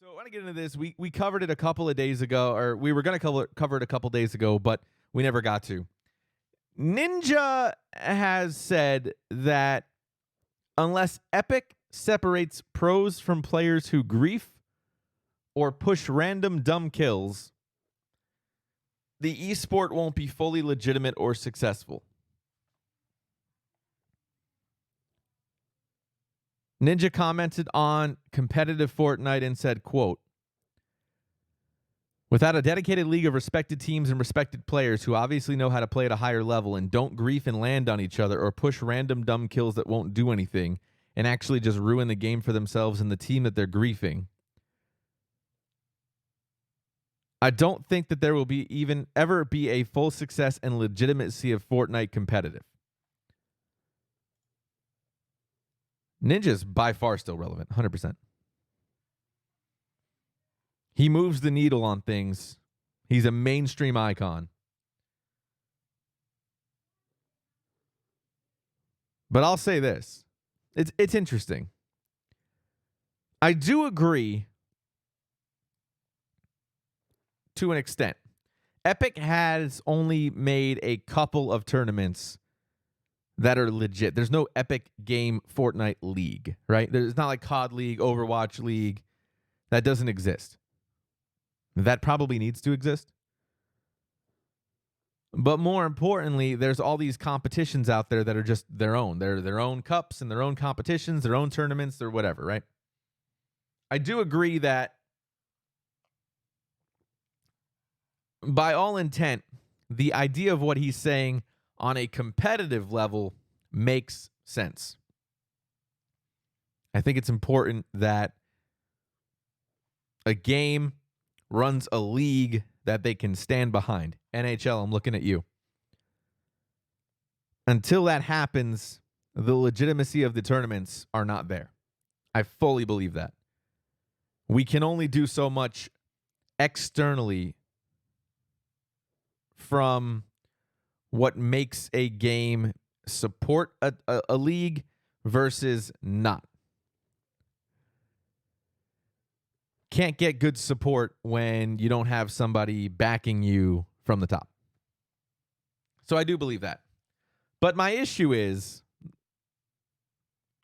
So I want to get into this. We covered it a couple of days ago, or we were going to cover it a couple days ago, but we never got to. Ninja has said that unless Epic separates pros from players who grief or push random dumb kills, the esport won't be fully legitimate or successful. Ninja commented on competitive Fortnite and said, quote, "Without a dedicated league of respected teams and respected players who obviously know how to play at a higher level and don't grief and land on each other or push random dumb kills that won't do anything and actually just ruin the game for themselves and the team that they're griefing, I don't think that there will ever be a full success and legitimacy of Fortnite competitive." Ninja's by far still relevant, 100%. He moves the needle on things. He's a mainstream icon. But I'll say this. It's interesting. I do agree to an extent. Epic has only made a couple of tournaments that are legit. There's no Epic Game Fortnite League, right? There's not like COD League, Overwatch League. That doesn't exist. That probably needs to exist. But more importantly, there's all these competitions out there that are just their own. They're their own cups and their own competitions, their own tournaments, or whatever, right? I do agree that by all intent, the idea of what he's saying on a competitive level makes sense. I think it's important that a game runs a league that they can stand behind. NHL, I'm looking at you. Until that happens, the legitimacy of the tournaments are not there. I fully believe that. We can only do so much externally from what makes a game support a league versus not. Can't get good support when you don't have somebody backing you from the top. So I do believe that. But my issue is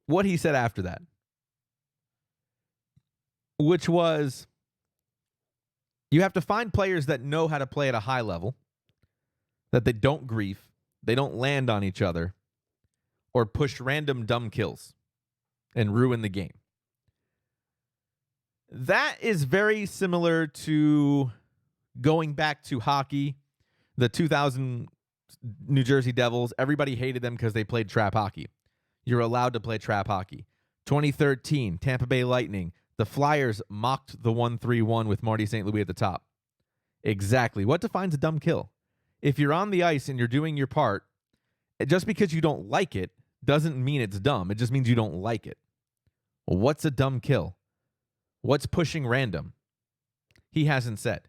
what he said after that, which was you have to find players that know how to play at a high level, that they don't grief, they don't land on each other, or push random dumb kills and ruin the game. That is very similar to going back to hockey, the 2000 New Jersey Devils. Everybody hated them because they played trap hockey. You're allowed to play trap hockey. 2013, Tampa Bay Lightning. The Flyers mocked the 1-3-1 with Marty St. Louis at the top. Exactly. What defines a dumb kill? If you're on the ice and you're doing your part, just because you don't like it doesn't mean it's dumb. It just means you don't like it. Well, what's a dumb kill? What's pushing random? He hasn't said.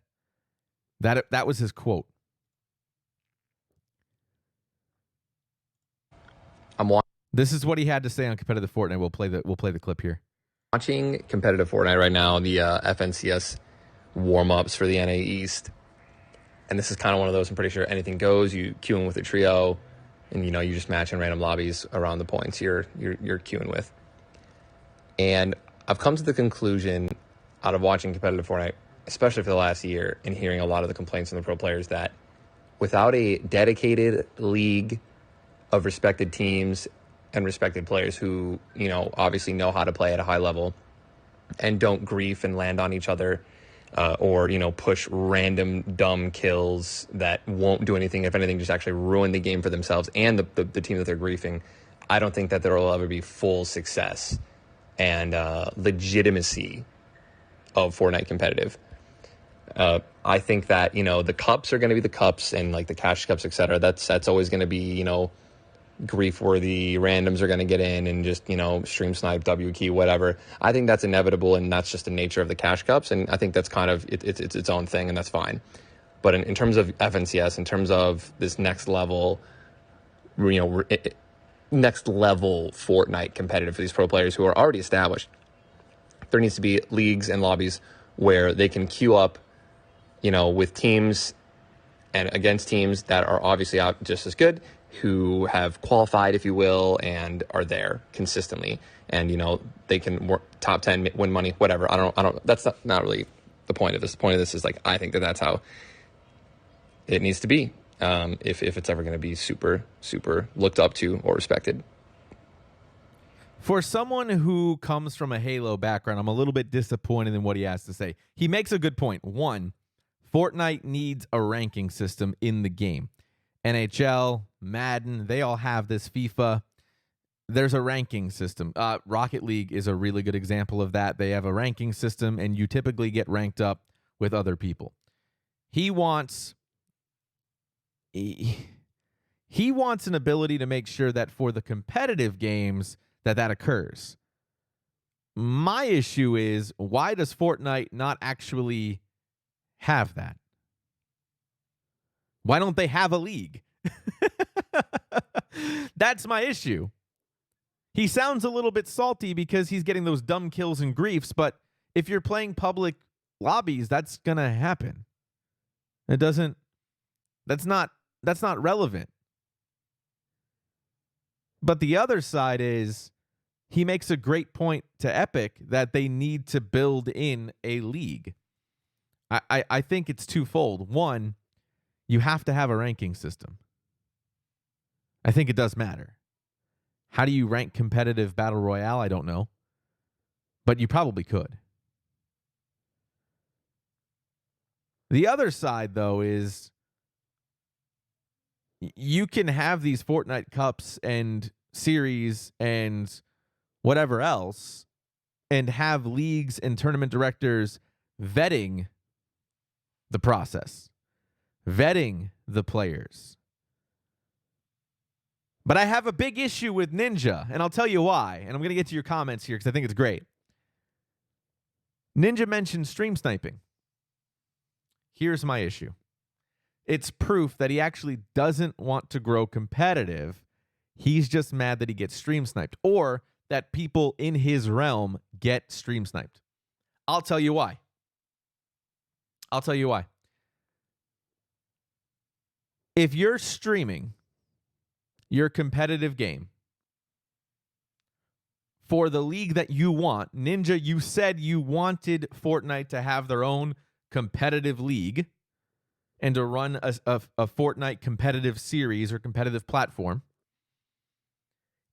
That was his quote. This is what he had to say on competitive Fortnite. We'll play the clip here. Watching competitive Fortnite right now, the FNCS warm-ups for the NA East. And this is kind of one of those, I'm pretty sure anything goes. You queue in with a trio, and you just match in random lobbies around the points you're queuing with. And I've come to the conclusion out of watching competitive Fortnite, especially for the last year, and hearing a lot of the complaints from the pro players that without a dedicated league of respected teams and respected players who, obviously know how to play at a high level and don't grief and land on each other, or push random dumb kills that won't do anything, if anything, just actually ruin the game for themselves and the team that they're griefing, I don't think that there will ever be full success and legitimacy of Fortnite competitive. I think that, the cups are going to be the cups and like the cash cups, etc. That's always going to be, grief worthy. Randoms are going to get in and just, stream snipe, W key, whatever. I think that's inevitable, and that's just the nature of the cash cups. And I think that's kind of it's its own thing, and that's fine. But in terms of FNCS, in terms of this next level, next level Fortnite competitive for these pro players who are already established, there needs to be leagues and lobbies where they can queue up, with teams and against teams that are obviously out just as good, who have qualified, if you will, and are there consistently. And, they can work top 10, win money, whatever. I don't, that's not really the point of this. The point of this is I think that's how it needs to be. If it's ever going to be super, super looked up to or respected. For someone who comes from a Halo background, I'm a little bit disappointed in what he has to say. He makes a good point. One, Fortnite needs a ranking system in the game. NHL, Madden, they all have this. FIFA, there's a ranking system. Rocket League is a really good example of that. They have a ranking system, and you typically get ranked up with other people. He wants an ability to make sure that for the competitive games that occurs. My issue is, why does Fortnite not actually have that? Why don't they have a league? That's my issue. He sounds a little bit salty because he's getting those dumb kills and griefs, but if you're playing public lobbies, that's going to happen. That's not relevant. But the other side is, he makes a great point to Epic that they need to build in a league. I think it's twofold. One, you have to have a ranking system. I think it does matter. How do you rank competitive battle royale? I don't know. But you probably could. The other side, though, is you can have these Fortnite Cups and series and whatever else, and have leagues and tournament directors vetting the process, vetting the players. But I have a big issue with Ninja, and I'll tell you why. And I'm going to get to your comments here because I think it's great. Ninja mentioned stream sniping. Here's my issue. It's proof that he actually doesn't want to grow competitive. He's just mad that he gets stream sniped, or that people in his realm get stream sniped. I'll tell you why. If you're streaming your competitive game for the league that you want, Ninja, you said you wanted Fortnite to have their own competitive league and to run a Fortnite competitive series or competitive platform.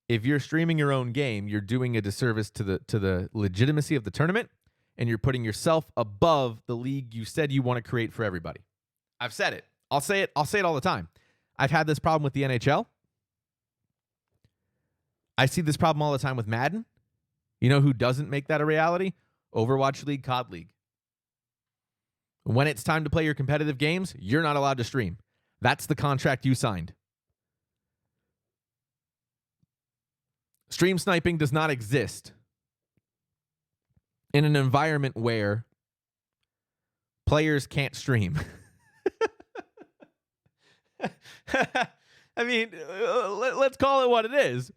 If you're streaming your own game, you're doing a disservice to the legitimacy of the tournament, and you're putting yourself above the league you said you want to create for everybody. I've said it. I'll say it all the time. I've had this problem with the NHL. I see this problem all the time with Madden. You know who doesn't make that a reality? Overwatch League, COD League. When it's time to play your competitive games, you're not allowed to stream. That's the contract you signed. Stream sniping does not exist in an environment where players can't stream. I mean, let's call it what it is.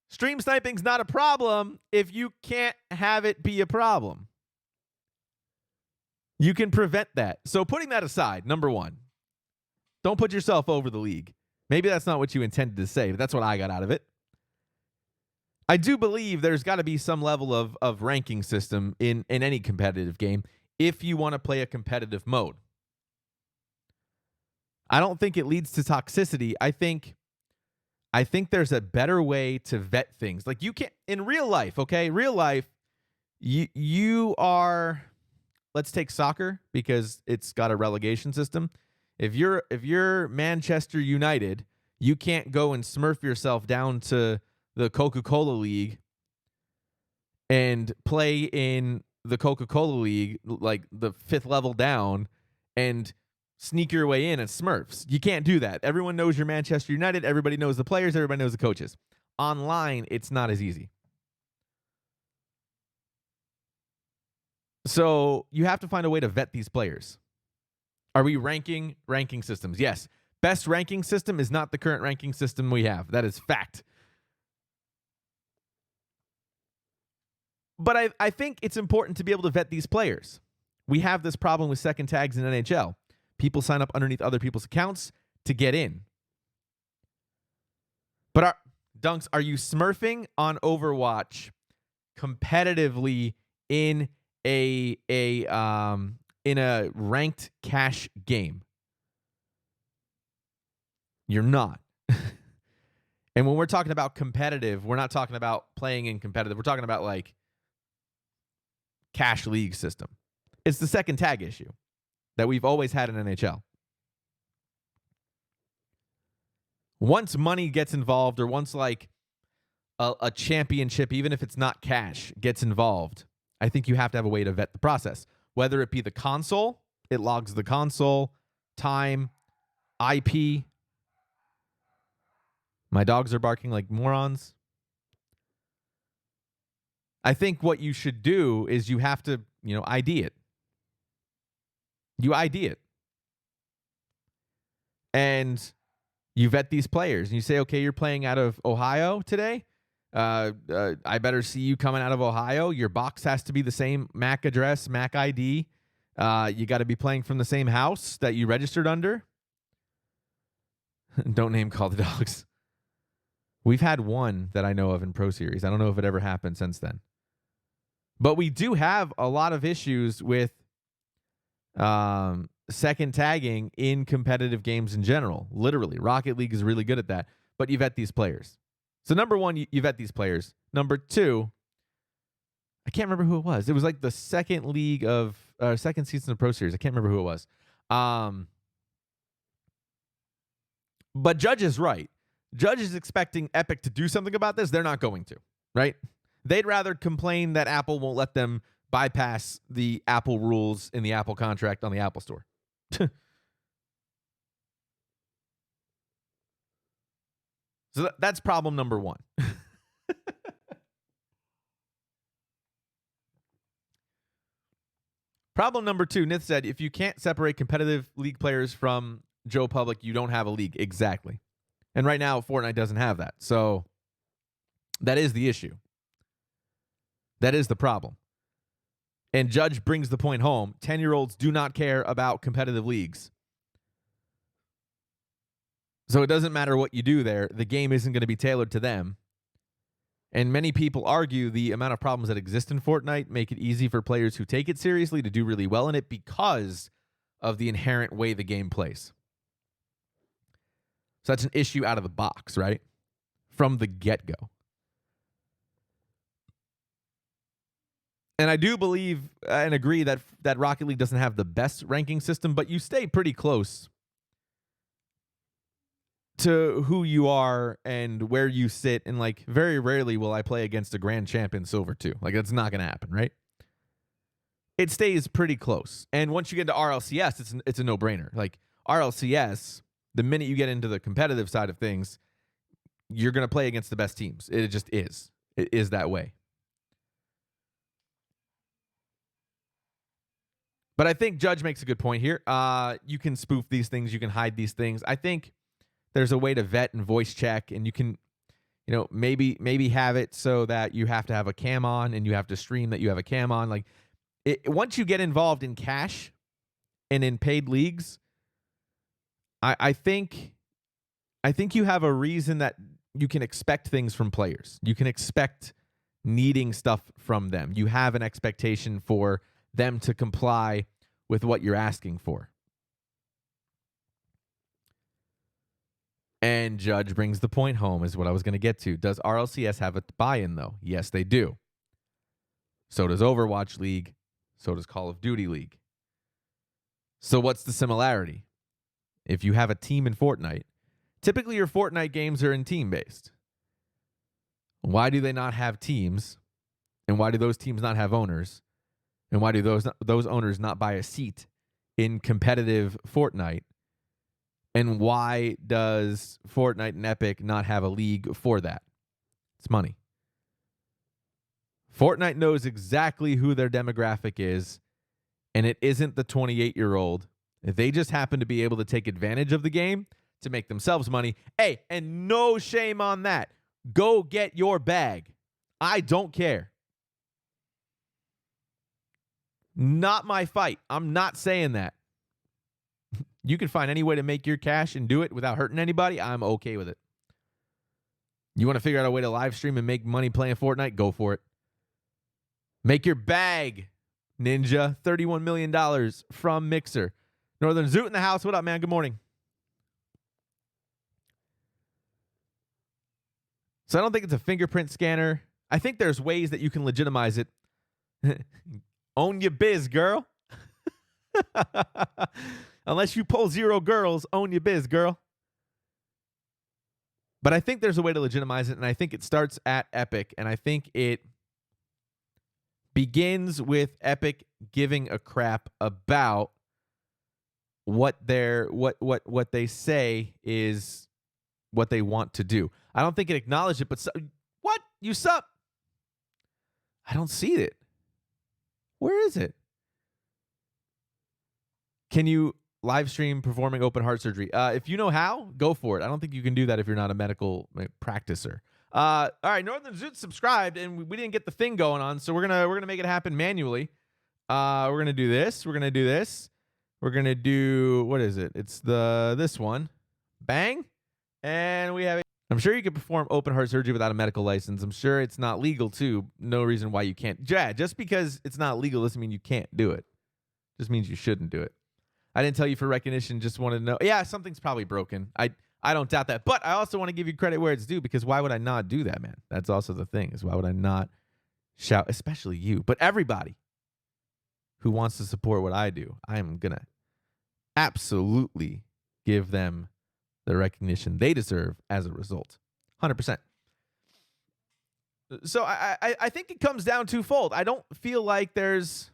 Stream sniping's not a problem if you can't have it be a problem. You can prevent that. So putting that aside, number one, don't put yourself over the league. Maybe that's not what you intended to say, but that's what I got out of it. I do believe there's got to be some level of ranking system in any competitive game if you want to play a competitive mode. I don't think it leads to toxicity. I think there's a better way to vet things. Like, you can't in real life, okay? Real life, you are, let's take soccer because it's got a relegation system. If you're Manchester United, you can't go and smurf yourself down to the Coca-Cola League and play in the Coca-Cola League, like the 5th level down, and sneak your way in as Smurfs. You can't do that. Everyone knows you're Manchester United. Everybody knows the players. Everybody knows the coaches. Online, it's not as easy. So you have to find a way to vet these players. Are we ranking systems? Yes. Best ranking system is not the current ranking system we have. That is fact. But I think it's important to be able to vet these players. We have this problem with second tags in NHL. People sign up underneath other people's accounts to get in. But Dunks, are you smurfing on Overwatch competitively in a ranked cash game? You're not. And when we're talking about competitive, we're not talking about playing in competitive. We're talking about like cash league system. It's the second tag issue that we've always had in NHL. Once money gets involved, or once like a championship, even if it's not cash, gets involved, I think you have to have a way to vet the process. Whether it be the console, it logs the console, time, IP. My dogs are barking like morons. I think what you should do is you have to, ID it. You ID it. And you vet these players. And you say, okay, you're playing out of Ohio today. I better see you coming out of Ohio. Your box has to be the same MAC address, MAC ID. You got to be playing from the same house that you registered under. Don't name call the dogs. We've had one that I know of in Pro Series. I don't know if it ever happened since then. But we do have a lot of issues with second tagging in competitive games in general. Literally, Rocket League is really good at that. But you vet these players. So number one, you vet these players. Number two, I can't remember who it was. It was like the second season of Pro Series. I can't remember who it was. But Judge is right. Judge is expecting Epic to do something about this. They're not going to, right? They'd rather complain that Apple won't let them bypass the Apple rules in the Apple contract on the Apple Store. So that's problem number one. Problem number two, Nith said, if you can't separate competitive league players from Joe Public, you don't have a league. Exactly. And right now, Fortnite doesn't have that. So that is the issue. That is the problem. And Judge brings the point home. 10-year-olds do not care about competitive leagues. So it doesn't matter what you do there. The game isn't going to be tailored to them. And many people argue the amount of problems that exist in Fortnite make it easy for players who take it seriously to do really well in it because of the inherent way the game plays. So that's an issue out of the box, right? From the get-go. And I do believe and agree that Rocket League doesn't have the best ranking system, but you stay pretty close to who you are and where you sit. And like very rarely will I play against a grand champion silver 2. Like that's not going to happen, right? It stays pretty close. And once you get into RLCS, it's a no-brainer. Like RLCS, the minute you get into the competitive side of things, you're going to play against the best teams. It just is. It is that way. But I think Judge makes a good point here. You can spoof these things. You can hide these things. I think there's a way to vet and voice check, and you can, maybe have it so that you have to have a cam on and you have to stream that you have a cam on. Like, once you get involved in cash and in paid leagues, I think you have a reason that you can expect things from players. You can expect needing stuff from them. You have an expectation for them to comply with what you're asking for. And Judge brings the point home, is what I was going to get to. Does RLCS have a buy-in, though? Yes, they do. So does Overwatch League. So does Call of Duty League. So what's the similarity? If you have a team in Fortnite, typically your Fortnite games are in team-based. Why do they not have teams? And why do those teams not have owners? And why do those owners not buy a seat in competitive Fortnite? And why does Fortnite and Epic not have a league for that? It's money. Fortnite knows exactly who their demographic is, and it isn't the 28-year-old. They just happen to be able to take advantage of the game to make themselves money. Hey, and no shame on that. Go get your bag. I don't care. Not my fight. I'm not saying that. You can find any way to make your cash and do it without hurting anybody. I'm okay with it. You want to figure out a way to live stream and make money playing Fortnite? Go for it. Make your bag, Ninja. $31 million from Mixer. Northern Zoot in the house. What up, man? Good morning. So I don't think it's a fingerprint scanner. I think there's ways that you can legitimize it. Own your biz, girl. Unless you pull 0 girls, own your biz, girl. But I think there's a way to legitimize it, and I think it starts at Epic, and I think it begins with Epic giving a crap about what they say is what they want to do. I don't think it acknowledged it, but what? You sup? I don't see it. Where is it? Can you live stream performing open heart surgery? If you know how, go for it. I don't think you can do that if you're not a medical practicer. All right, Northern Zoot subscribed, and we didn't get the thing going on, so we're gonna make it happen manually. We're gonna do this. We're gonna do this. We're gonna do, what is it? It's this one. Bang, and we have. I'm sure you can perform open heart surgery without a medical license. I'm sure it's not legal too. No reason why you can't. Yeah, just because it's not legal doesn't mean you can't do it. Just means you shouldn't do it. I didn't tell you for recognition. Just wanted to know. Yeah, something's probably broken. I don't doubt that. But I also want to give you credit where it's due, because why would I not do that, man? That's also the thing, is why would I not shout, especially you, but everybody who wants to support what I do. I am going to absolutely give them the recognition they deserve as a result. 100%. So I think it comes down twofold. I don't feel like there's...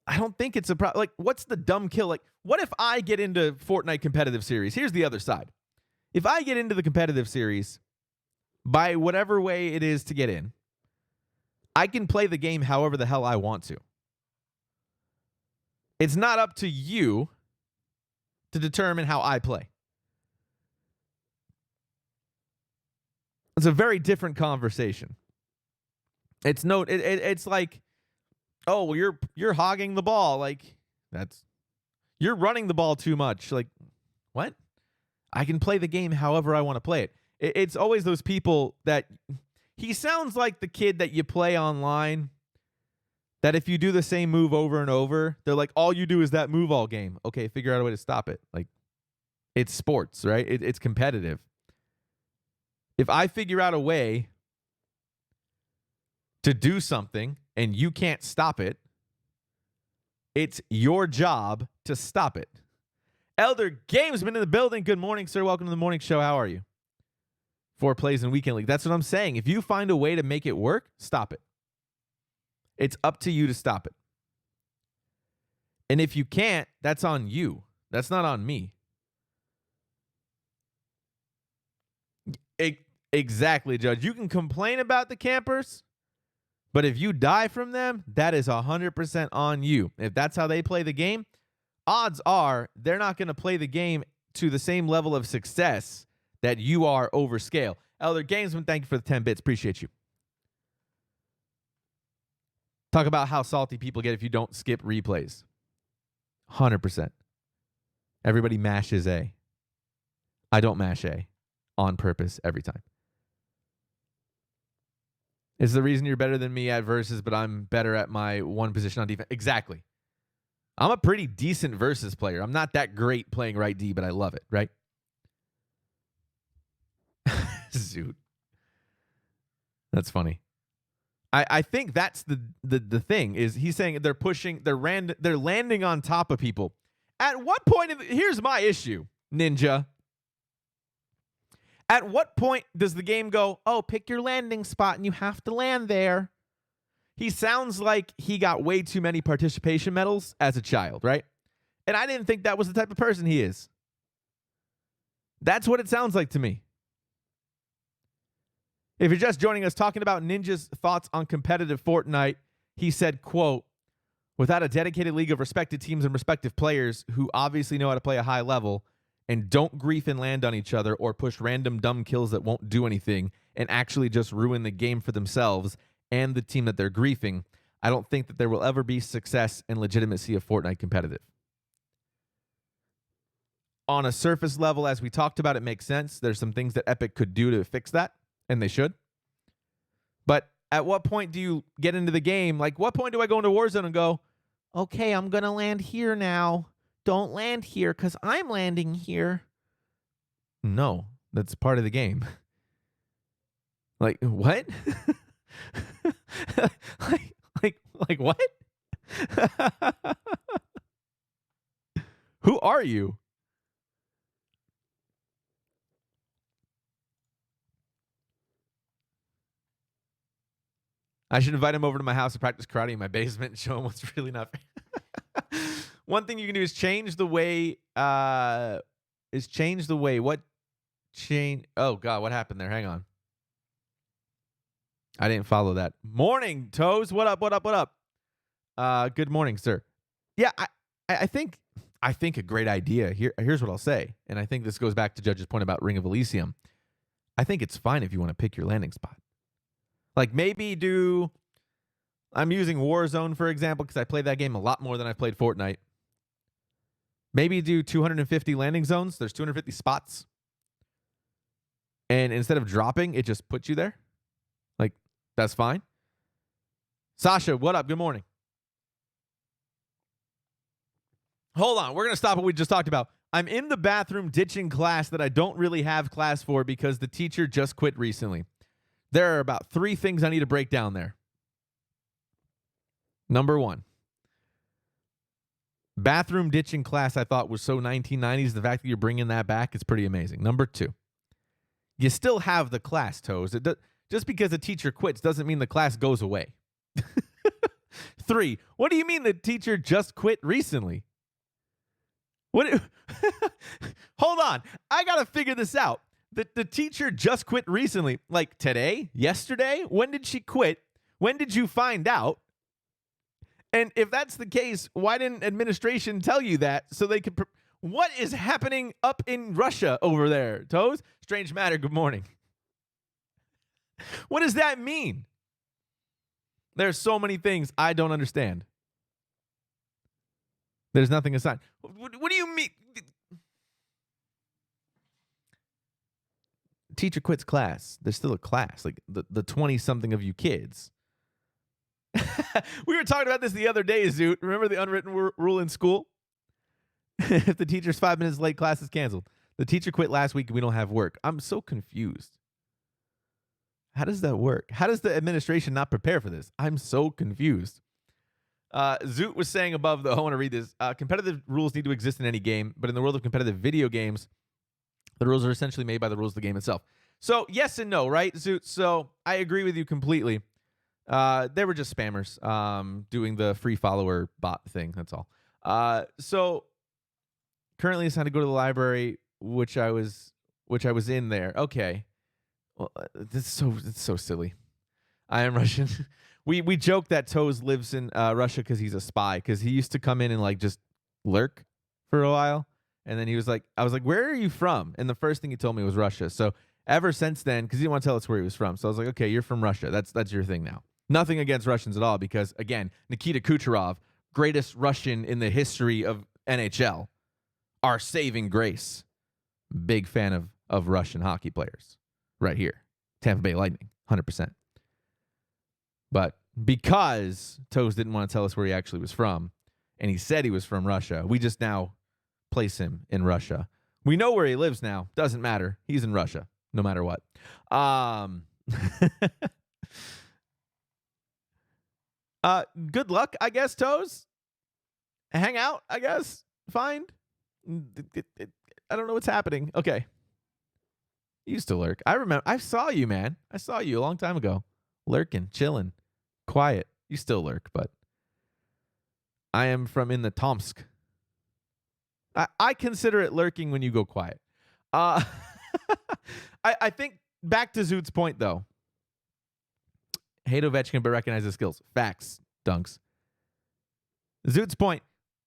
I don't think it's a problem. Like, what's the dumb kill? Like, what if I get into Fortnite competitive series? Here's the other side. If I get into the competitive series, by whatever way it is to get in, I can play the game however the hell I want to. It's not up to you to determine how I play. It's a very different conversation. It's like, oh, well, you're hogging the ball. Like, you're running the ball too much. Like, what? I can play the game however I want to play it. It's always those people that he sounds like the kid that you play online, that if you do the same move over and over, they're like, all you do is that move all game. Okay, figure out a way to stop it. Like, it's sports, right? It's competitive. If I figure out a way to do something and you can't stop it, it's your job to stop it. Elder Gamesman in the building. Good morning, sir. Welcome to the morning show. How are you? 4 plays in Weekend League. That's what I'm saying. If you find a way to make it work, stop it. It's up to you to stop it. And if you can't, that's on you. That's not on me. Exactly, Judge. You can complain about the campers, but if you die from them, that is 100% on you. If that's how they play the game, odds are they're not going to play the game to the same level of success that you are over scale. Elder Gamesman, thank you for the 10 bits. Appreciate you. Talk about how salty people get if you don't skip replays. 100%. Everybody mashes A. I don't mash A on purpose every time. It's the reason you're better than me at versus, but I'm better at my one position on defense. Exactly. I'm a pretty decent versus player. I'm not that great playing right D, but I love it, right? Zoot. That's funny. I think that's the thing, is he's saying they're landing on top of people. At what point here's my issue, Ninja. At what point does the game go, oh, pick your landing spot and you have to land there? He sounds like he got way too many participation medals as a child, right? And I didn't think that was the type of person he is. That's what it sounds like to me. If you're just joining us, talking about Ninja's thoughts on competitive Fortnite, he said, quote, without a dedicated league of respected teams and respective players who obviously know how to play a high level and don't grief and land on each other or push random dumb kills that won't do anything and actually just ruin the game for themselves and the team that they're griefing, I don't think that there will ever be success and legitimacy of Fortnite competitive. On a surface level, as we talked about, it makes sense. There's some things that Epic could do to fix that, and they should. But at what point do you get into the game? Like, what point do I go into Warzone and go, okay, I'm going to land here now. Don't land here because I'm landing here. No, that's part of the game. Like, what? like what? Who are you? I should invite him over to my house to practice karate in my basement and show him what's really not fair. One thing you can do is change the way. What change? Oh God, what happened there? Hang on. I didn't follow that. Morning, Toes. What up? What up? What up? Good morning, sir. Yeah, I think a great idea. Here's what I'll say, and I think this goes back to Judge's point about Ring of Elysium. I think it's fine if you want to pick your landing spot. Like maybe I'm using Warzone, for example, because I play that game a lot more than I've played Fortnite. Maybe do 250 landing zones. There's 250 spots. And instead of dropping, it just puts you there. Like, that's fine. Sasha, what up? Good morning. Hold on. We're going to stop what we just talked about. I'm in the bathroom ditching class that I don't really have class for because the teacher just quit recently. There are about 3 things I need to break down there. Number 1. Bathroom ditching class I thought was so 1990s. The fact that you're bringing that back is pretty amazing. Number 2. You still have the class, Toes. Just because a teacher quits doesn't mean the class goes away. 3. What do you mean the teacher just quit recently? What? Hold on. I got to figure this out. The teacher just quit recently. Like today? Yesterday? When did she quit? When did you find out? And if that's the case, why didn't administration tell you that so they could... What is happening up in Russia over there, Toes? Strange matter, good morning. What does that mean? There's so many things I don't understand. There's nothing assigned. What do you mean? Teacher quits class. There's still a class. Like the 20-something of you kids. We were talking about this the other day, Zoot. Remember the unwritten rule in school? If the teacher's 5 minutes late, class is canceled. The teacher quit last week and we don't have work. I'm so confused. How does that work? How does the administration not prepare for this? I'm so confused. Zoot was saying above, though, I want to read this. Competitive rules need to exist in any game, but in the world of competitive video games, the rules are essentially made by the rules of the game itself. So, yes and no, right, Zoot? So, I agree with you completely. They were just spammers doing the free follower bot thing. That's all. So, currently it's time to go to the library, which I was in there. Okay. Well, it's so silly. I am Russian. We joke that Toes lives in Russia because he's a spy, because he used to come in and like just lurk for a while. And then I was like, where are you from? And the first thing he told me was Russia. So ever since then, because he didn't want to tell us where he was from. So I was like, okay, you're from Russia. That's your thing now. Nothing against Russians at all, because again, Nikita Kucherov, greatest Russian in the history of NHL, our saving grace. Big fan of Russian hockey players right here. Tampa Bay Lightning, 100%. But because Toes didn't want to tell us where he actually was from, and he said he was from Russia, we just now place him in Russia. We know where he lives now. Doesn't matter. He's in Russia, no matter what. Good luck, I guess, Toes. Hang out, I guess. Fine. I don't know what's happening. Okay. You used to lurk. I remember. I saw you, man. I saw you a long time ago. Lurking, chilling, quiet. You still lurk, but I am from in the Tomsk. I consider it lurking when you go quiet. I think back to Zoot's point, though. Hate Ovechkin, but recognize his skills. Facts, Dunks. Zoot's point.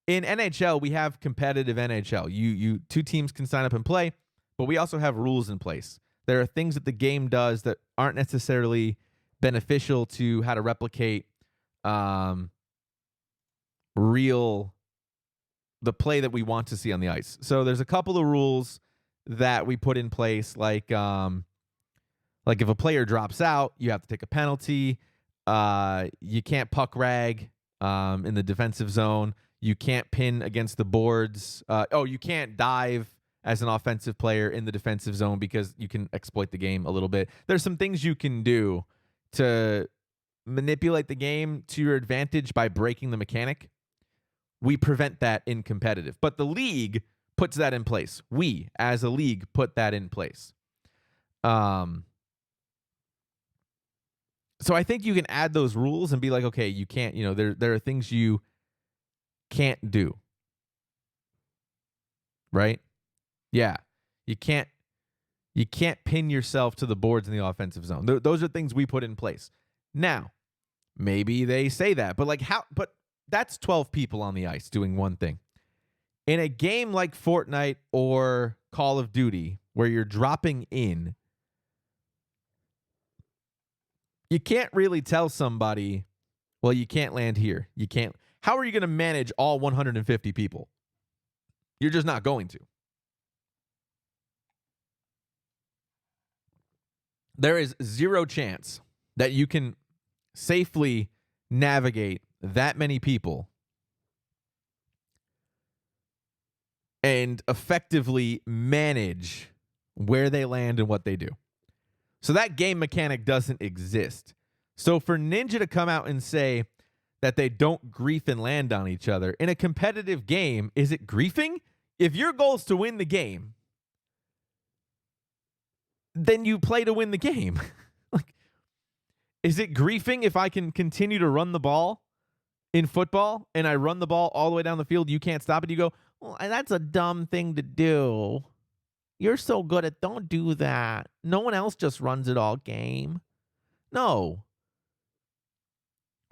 In NHL, we have competitive NHL. You 2 teams can sign up and play, but we also have rules in place. There are things that the game does that aren't necessarily beneficial to how to replicate real the play that we want to see on the ice. So there's a couple of rules that we put in place, like if a player drops out, you have to take a penalty. You can't puck rag in the defensive zone. You can't pin against the boards. You can't dive as an offensive player in the defensive zone because you can exploit the game a little bit. There's some things you can do to manipulate the game to your advantage by breaking the mechanic. We prevent that in competitive, but the league puts that in place. We, as a league, put that in place. So I think you can add those rules and be like, okay, you can't, there are things you can't do. Right? Yeah. You can't pin yourself to the boards in the offensive zone. Those are things we put in place. Now, maybe they say that, but that's 12 people on the ice doing one thing. In a game like Fortnite or Call of Duty, where you're dropping in, you can't really tell somebody, well, you can't land here. You can't. How are you going to manage all 150 people? You're just not going to. There is zero chance that you can safely navigate that many people and effectively manage where they land and what they do. So that game mechanic doesn't exist. So for Ninja to come out and say that they don't grief and land on each other in a competitive game, is it griefing? If your goal is to win the game, then you play to win the game. Is it griefing if I can continue to run the ball in football and I run the ball all the way down the field, you can't stop it? You go, well, that's a dumb thing to do. You're so good at, don't do that. No one else just runs it all game. No.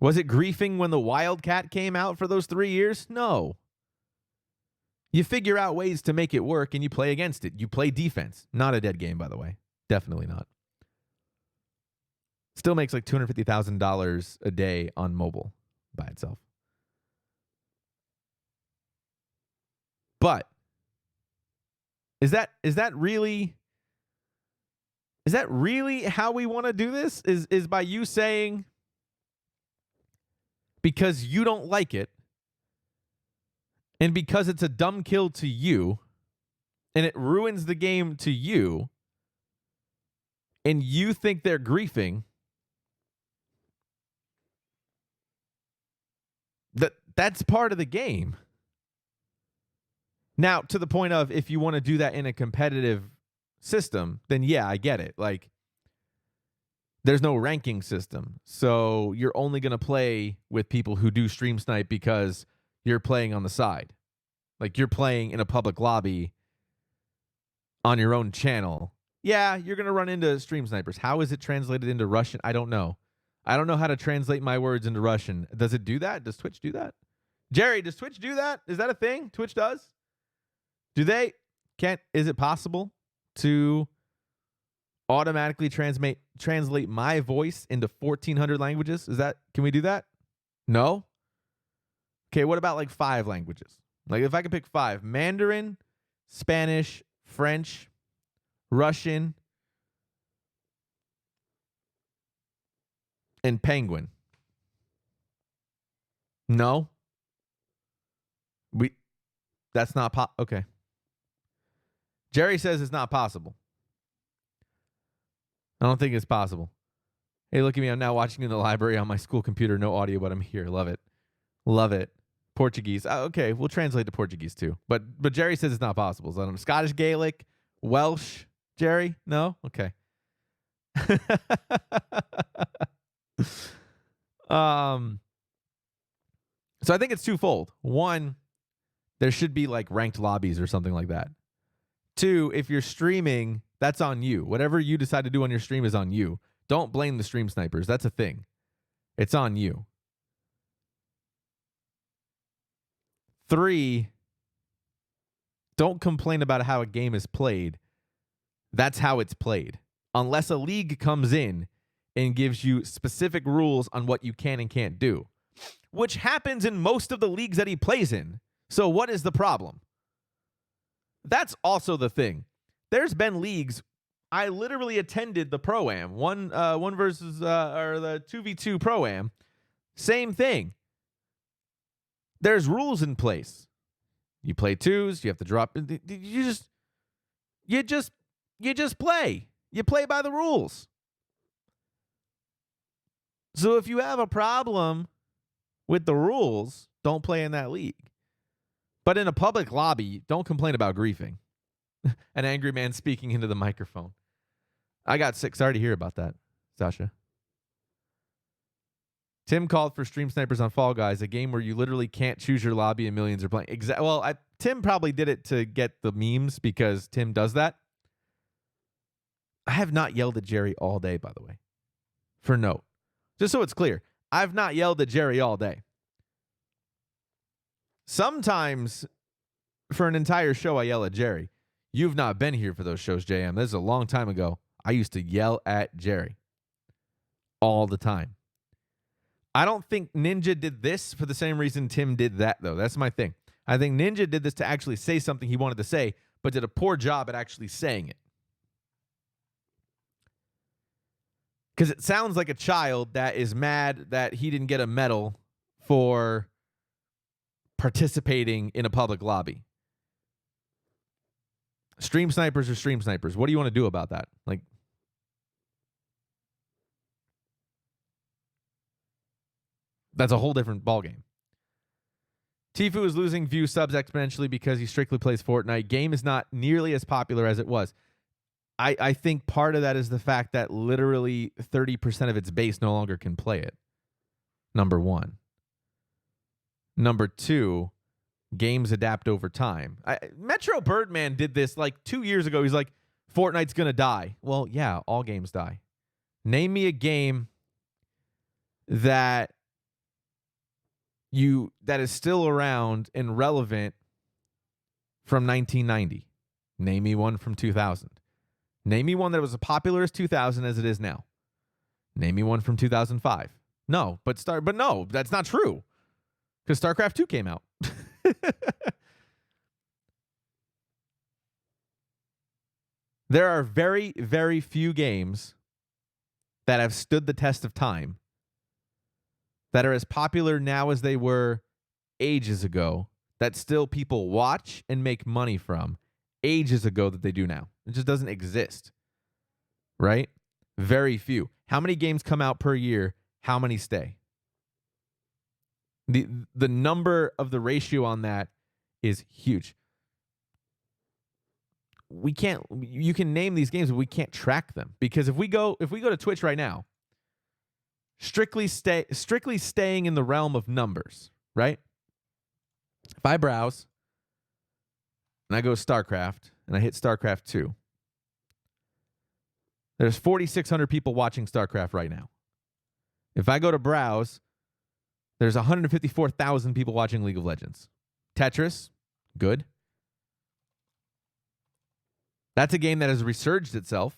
Was it griefing when the Wildcat came out for those 3 years? No. You figure out ways to make it work and you play against it. You play defense. Not a dead game, by the way. Definitely not. Still makes like $250,000 a day on mobile by itself. But is that really how we want to do this? Is by you saying, because you don't like it and because it's a dumb kill to you and it ruins the game to you and you think they're griefing, that's part of the game. Now, to the point of, if you want to do that in a competitive system, then yeah, I get it. Like, there's no ranking system. So you're only going to play with people who do stream snipe because you're playing on the side. Like, you're playing in a public lobby on your own channel. Yeah, you're going to run into stream snipers. How is it translated into Russian? I don't know. I don't know how to translate my words into Russian. Does it do that? Does Twitch do that? Jerry, does Twitch do that? Is that a thing? Twitch does? Do they? Is it possible to automatically translate my voice into 1,400 languages? Can we do that? No? Okay, what about like 5 languages? Like, if I could pick 5: Mandarin, Spanish, French, Russian, and Penguin. No? That's not okay. Jerry says it's not possible. I don't think it's possible. Hey, look at me. I'm now watching in the library on my school computer. No audio, but I'm here. Love it. Love it. Portuguese. Okay, we'll translate to Portuguese too. But Jerry says it's not possible. So I don't know. Scottish Gaelic, Welsh. Jerry? No? Okay. So I think it's twofold. One, there should be like ranked lobbies or something like that. 2, if you're streaming, that's on you. Whatever you decide to do on your stream is on you. Don't blame the stream snipers. That's a thing. It's on you. 3, don't complain about how a game is played. That's how it's played. Unless a league comes in and gives you specific rules on what you can and can't do. which happens in most of the leagues that he plays in. So what is the problem? That's also the thing. There's been leagues. I literally attended the Pro-Am, one versus or the 2v2 Pro-Am. Same thing. There's rules in place. You play twos, you have to drop. You just play. You play by the rules. So if you have a problem with the rules, don't play in that league. But in a public lobby, don't complain about griefing. An angry man speaking into the microphone. I got sick. Sorry to hear about that, Sasha. Tim called for Stream Snipers on Fall Guys, a game where you literally can't choose your lobby and millions are playing. Well, Tim probably did it to get the memes because Tim does that. I have not yelled at Jerry all day, by the way. For note. Just so it's clear, I've not yelled at Jerry all day. Sometimes for an entire show, I yell at Jerry. You've not been here for those shows, JM. This is a long time ago. I used to yell at Jerry all the time. I don't think Ninja did this for the same reason Tim did that, though. That's my thing. I think Ninja did this to actually say something he wanted to say, but did a poor job at actually saying it. Because it sounds like a child that is mad that he didn't get a medal for participating in a public lobby. Stream snipers are stream snipers. What do you want to do about that? Like, that's a whole different ballgame. Tfue is losing view subs exponentially because he strictly plays Fortnite. Game is not nearly as popular as it was. I think part of that is the fact that literally 30% of its base no longer can play it. Number one. Number two, games adapt over time. Metro Birdman did this like 2 years ago. He's like, Fortnite's going to die. Well, yeah, all games die. Name me a game that is still around and relevant from 1990. Name me one from 2000. Name me one that was as popular as 2000 as it is now. Name me one from 2005. No, but no, that's not true. Because StarCraft 2 came out. There are very, very few games that have stood the test of time that are as popular now as they were ages ago, that still people watch and make money from ages ago that they do now. It just doesn't exist, right? Very few. How many games come out per year? How many stay? The number of the ratio on that is huge. You can name these games, but we can't track them, because if we go to Twitch right now, strictly staying in the realm of numbers, right? If I browse and I go StarCraft and I hit StarCraft 2, there's 4,600 people watching StarCraft right now. If I go to browse, there's 154,000 people watching League of Legends. Tetris, good. That's a game that has resurged itself,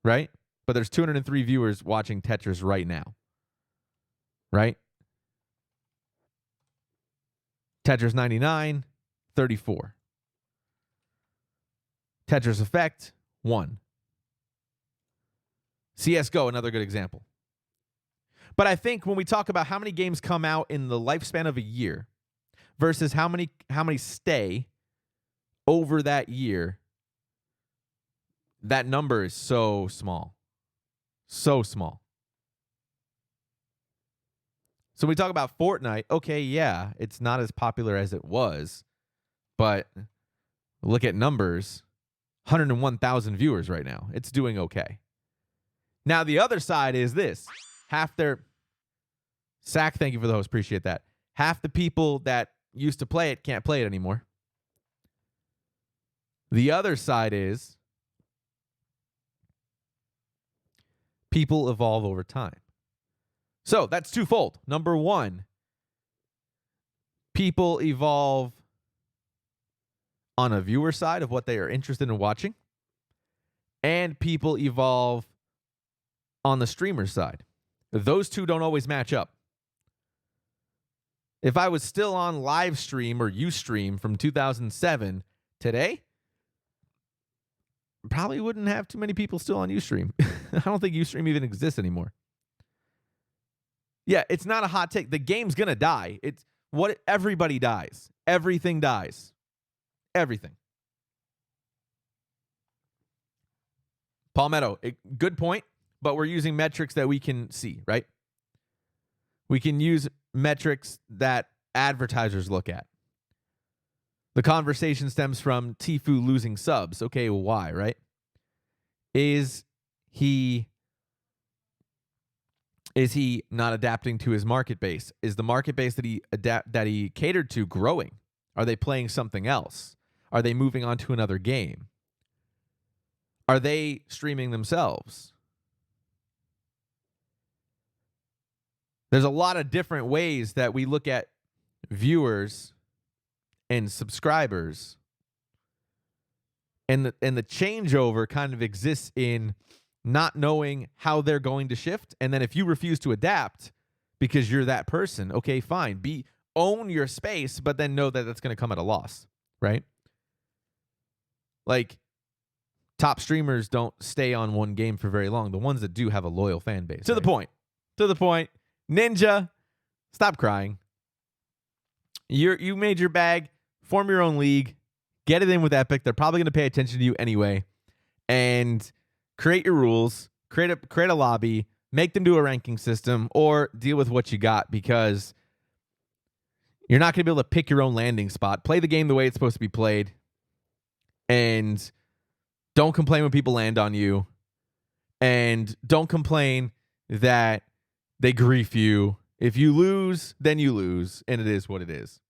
right? But there's 203 viewers watching Tetris right now, right? Tetris 99, 34. Tetris Effect, 1. CSGO, another good example. But I think when we talk about how many games come out in the lifespan of a year versus how many stay over that year, that number is so small. So small. So we talk about Fortnite. Okay, yeah, it's not as popular as it was, but look at numbers. 101,000 viewers right now. It's doing okay. Now, the other side is this. Half their... Sack, thank you for the host. Appreciate that. Half the people that used to play it can't play it anymore. The other side is people evolve over time. So that's twofold. Number one, people evolve on a viewer side of what they are interested in watching, and people evolve on the streamer side. Those two don't always match up. If I was still on live stream or Ustream from 2007 today, probably wouldn't have too many people still on Ustream. I don't think Ustream even exists anymore. Yeah, it's not a hot take. The game's going to die. It's what everybody dies. Everything dies. Everything. Palmetto, good point, but we're using metrics that we can see, right? We can use metrics that advertisers look at. The conversation stems from Tfue losing subs. Okay, well, why, right? Is he not adapting to his market base? Is the market base that he catered to growing? Are they playing something else? Are they moving on to another game? Are they streaming themselves? There's a lot of different ways that we look at viewers and subscribers. And the changeover kind of exists in not knowing how they're going to shift. And then if you refuse to adapt because you're that person, okay, fine. Own your space, but then know that that's going to come at a loss, right? Like, top streamers don't stay on one game for very long. The ones that do have a loyal fan base. To the point. Ninja, stop crying. You made your bag. Form your own league. Get it in with Epic. They're probably going to pay attention to you anyway. And create your rules. Create a lobby. Make them do a ranking system. Or deal with what you got, because you're not going to be able to pick your own landing spot. Play the game the way it's supposed to be played. And don't complain when people land on you. And don't complain that they grief you. If you lose, then you lose. And it is what it is.